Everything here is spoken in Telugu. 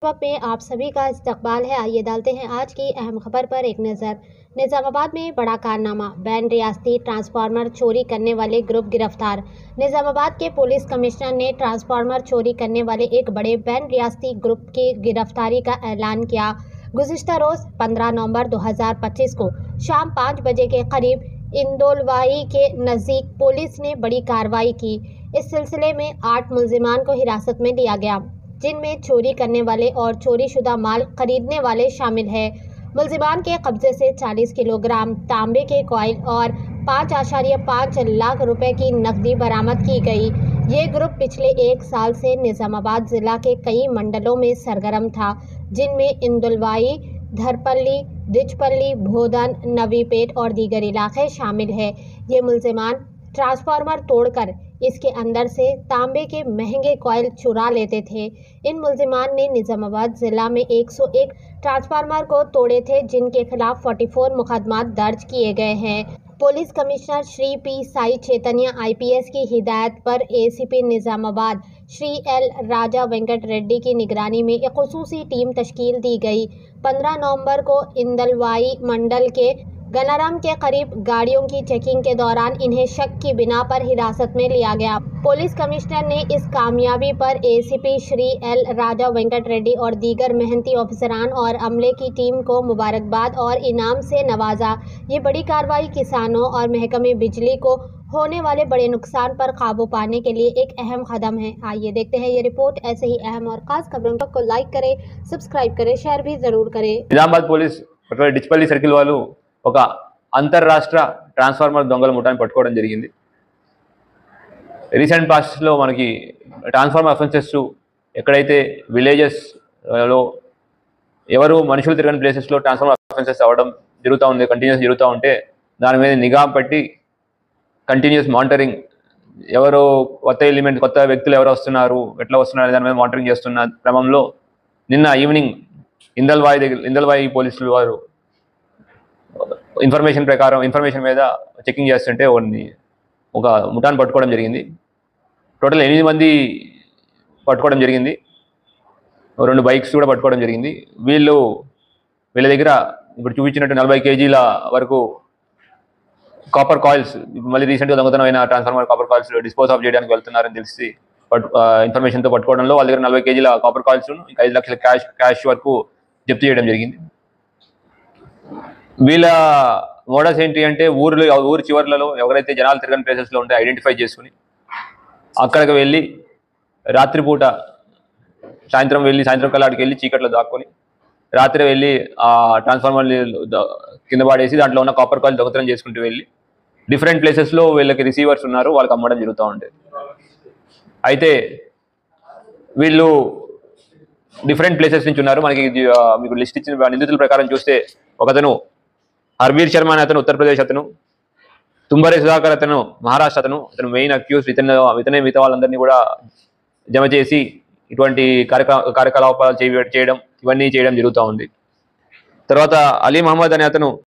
वक्त में आप सभी का इस्तकबाल है। आइए डालते हैं आज की अहम खबर पर एक नज़र। निजामाबाद में बड़ा कारनामा, बैन रियासती ट्रांसफार्मर चोरी करने वाले ग्रुप गिरफ्तार। निजामाबाद के पुलिस कमिश्नर ने ट्रांसफार्मर चोरी करने वाले एक बड़े बैन रियासती ग्रुप की गिरफ्तारी का ऐलान किया। गुज़िश्ता रोज़ 15 नवंबर 2025 को शाम 5 बजे के करीब इंदौलवाई के नज़दीक पुलिस ने बड़ी कार्रवाई की। इस सिलसिले में 8 मुलजिमान को हिरासत में लिया गया, जिनमें चोरी करने वाले और चोरीशुदा माल खरीदने वाले शामिल हैं। मुलजिमान के कब्जे से 40 किलोग्राम तांबे के कॉइल और 5.5 लाख रुपए की नकदी बरामद की गई। ये ग्रुप पिछले 1 साल से निजामाबाद जिला के कई मंडलों में सरगर्म था, जिनमें इंदुलवाई, धरपल्ली, दिचपल्ली, भोदन, नवीपेट और दीगर इलाके शामिल हैं। ये मुलजिमान ट्रांसफार्मर तोड़कर इसके अंदर से तांबे के महंगे कॉइल चुरा लेते थे। इन मुलजिमान ने निजामाबाद जिला में 101 ट्रांसफार्मर को तोड़े थे, जिनके खिलाफ 44 मुकदमा दर्ज किए गए हैं। Police commissioner Shri P Sai Chaitanya IPS की हिदायत पर ACP निजामाबाद श्री L राजा वेंकट रेड्डी की निगरानी में एक खुसूसी टीम तश्कील दी गई। 15 नवंबर को इंदलवाई मंडल के गनाराम के करीब गाड़ियों की चेकिंग के दौरान इन्हें शक की बिना पर हिरासत में लिया गया। पुलिस कमिश्नर ने इस कामयाबी पर ACP श्री L राजा वेंकट रेड्डी और दीगर मेहनती अफसरान और अमले की टीम को मुबारकबाद और इनाम से नवाजा। ये बड़ी कार्रवाई किसानों और महकमे बिजली को होने वाले बड़े नुकसान पर काबू पाने के लिए एक अहम कदम है। आइए देखते हैं ये रिपोर्ट। ऐसे ही अहम और खास खबरों को लाइक करें, सब्सक्राइब करें, शेयर भी जरूर करें। నిజామాబాద్ పోలీస్ డిచ్పల్లి సర్కిల్ వాళ్ళు ఒక అంతర్రాష్ట్ర ట్రాన్స్ఫార్మర్ దొంగల ముఠాన్ని పట్టుకోవడం జరిగింది. రీసెంట్ పాస్ట్లో మనకి ట్రాన్స్ఫార్మర్ అఫెన్సెస్ ఎక్కడైతే విలేజెస్లో ఎవరు మనుషులు తిరగని ప్లేసెస్లో ట్రాన్స్ఫార్మర్ అఫెన్సెస్ అవ్వడం జరుగుతూ ఉంది, కంటిన్యూస్ జరుగుతూ ఉంటే దాని మీద నిఘా పెట్టి కంటిన్యూస్ మానిటరింగ్, ఎవరు కొత్త వ్యక్తులు ఎవరు వస్తున్నారు, ఎట్లా వస్తున్నారు దాని మీద మానిటరింగ్ చేస్తున్న క్రమంలో నిన్న ఈవినింగ్ ఇందల్వాయి పోలీసులు వారు ఇన్ఫర్మేషన్ మీద చెకింగ్ చేస్తుంటే ఒక ముఠాన్ని పట్టుకోవడం జరిగింది. టోటల్ 8 మంది పట్టుకోవడం జరిగింది. 2 బైక్స్ కూడా పట్టుకోవడం జరిగింది. వీళ్ళ దగ్గర ఇప్పుడు చూపించినట్టు 40 కేజీల వరకు కాపర్ కాయిల్స్, మళ్ళీ రీసెంట్గా దొంగతనమైన transformer copper coils dispose of చేయడానికి వెళ్తున్నారని తెలిసి ఇన్ఫర్మేషన్తో పట్టుకోవడంలో వాళ్ళ దగ్గర 40 కేజీల కాపర్ కాయిల్స్, ఇంకా 5 లక్షల క్యాష్ వరకు జప్తు చేయడం జరిగింది. వీళ్ళ మోడల్స్ ఏంటి అంటే ఊరు చివర్లలో ఎవరైతే జనాలు తిరగని ప్లేసెస్లో ఉంటే ఐడెంటిఫై చేసుకుని అక్కడికి వెళ్ళి రాత్రిపూట సాయంత్రం కల్లా అక్కడికి వెళ్ళి చీకట్లో దాక్కొని రాత్రి వెళ్ళి ఆ ట్రాన్స్ఫార్మర్ కింద పడేసి దాంట్లో ఉన్న కాపర్ కాయిల్ దొంగతనం చేసుకుంటూ వెళ్ళి డిఫరెంట్ ప్లేసెస్లో వీళ్ళకి రిసీవర్స్ ఉన్నారు, వాళ్ళకి అమ్మడం జరుగుతూ ఉంటుంది. అయితే వీళ్ళు డిఫరెంట్ ప్లేసెస్ నుంచి ఉన్నారు. మనకి మీకు లిస్ట్ ఇచ్చిన నిందితుల ప్రకారం చూస్తే ఒకతను హర్వీర్ శర్మ అనే అతను ఉత్తరప్రదేశ్ అతను, తుంబరే సుధాకర్ అతను మహారాష్ట్ర అతను మెయిన్ అక్యూజ్. ఇతనే మిగతా వాళ్ళందరినీ కూడా జమ చేసి ఇటువంటి కార్యకలాపాలు చేయడం, ఇవన్నీ చేయడం జరుగుతూ ఉంది. తర్వాత అలీ మహమ్మద్ అనే అతను